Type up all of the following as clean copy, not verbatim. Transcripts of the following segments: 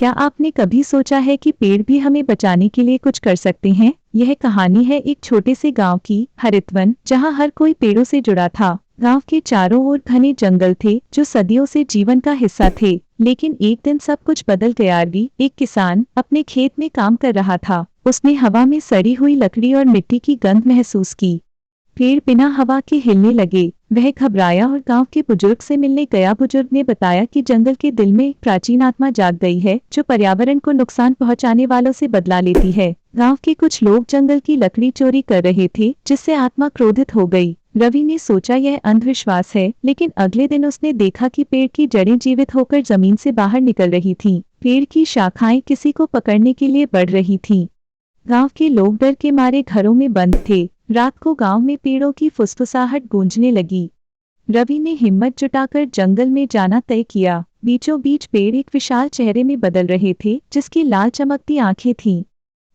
क्या आपने कभी सोचा है कि पेड़ भी हमें बचाने के लिए कुछ कर सकते हैं? यह कहानी है एक छोटे से गांव की, हरितवन, जहां हर कोई पेड़ों से जुड़ा था। गांव के चारों ओर घने जंगल थे जो सदियों से जीवन का हिस्सा थे। लेकिन एक दिन सब कुछ बदल गया। एक किसान अपने खेत में काम कर रहा था। उसने हवा में सड़ी हुई लकड़ी और मिट्टी की गंध महसूस की। पेड़ बिना हवा के हिलने लगे। वह घबराया और गांव के बुजुर्ग से मिलने गया। बुजुर्ग ने बताया कि जंगल के दिल में एक प्राचीन आत्मा जाग गई है जो पर्यावरण को नुकसान पहुंचाने वालों से बदला लेती है। गांव के कुछ लोग जंगल की लकड़ी चोरी कर रहे थे, जिससे आत्मा क्रोधित हो गई। रवि ने सोचा यह अंधविश्वास है, लेकिन अगले दिन उसने देखा कि पेड़ की जड़ें जीवित होकर जमीन से बाहर निकल रही थीं। पेड़ की शाखाएं किसी को पकड़ने के लिए बढ़ रही थीं। गांव के लोग डर के मारे घरों में बंद थे। रात को गांव में पेड़ों की फुसफुसाहट गूंजने लगी। रवि ने हिम्मत जुटाकर जंगल में जाना तय किया। बीचों बीच पेड़ एक विशाल चेहरे में बदल रहे थे, जिसकी लाल चमकती आंखें थीं।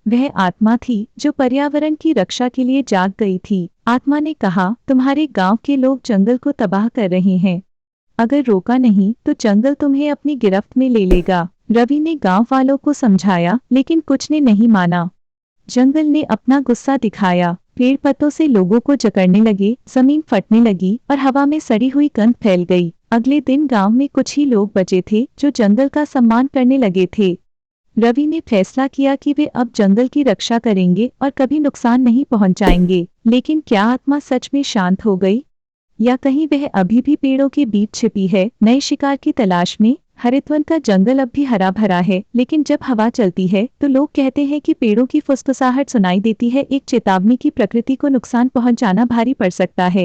वह आत्मा थी जो पर्यावरण की रक्षा के लिए जाग गई थी। आत्मा ने कहा, तुम्हारे गांव के लोग जंगल को तबाह कर रहे हैं। अगर रोका नहीं तो जंगल तुम्हें अपनी गिरफ्त में ले लेगा। रवि ने गांव वालों को समझाया, लेकिन कुछ ने नहीं माना। जंगल ने अपना गुस्सा दिखाया। पेड़ पत्तों से लोगों को जकड़ने लगे, जमीन फटने लगी और हवा में सड़ी हुई गंध फैल गई। अगले दिन गांव में कुछ ही लोग बचे थे जो जंगल का सम्मान करने लगे थे। रवि ने फैसला किया कि वे अब जंगल की रक्षा करेंगे और कभी नुकसान नहीं पहुंचाएंगे। लेकिन क्या आत्मा सच में शांत हो गई, या कहीं वह अभी भी पेड़ों के बीच छिपी है, नए शिकार की तलाश में? हरितवन का जंगल अब भी हरा भरा है, लेकिन जब हवा चलती है तो लोग कहते हैं कि पेड़ों की फुसफुसाहट सुनाई देती है, एक चेतावनी की प्रकृति को नुकसान पहुंचाना भारी पड़ सकता है।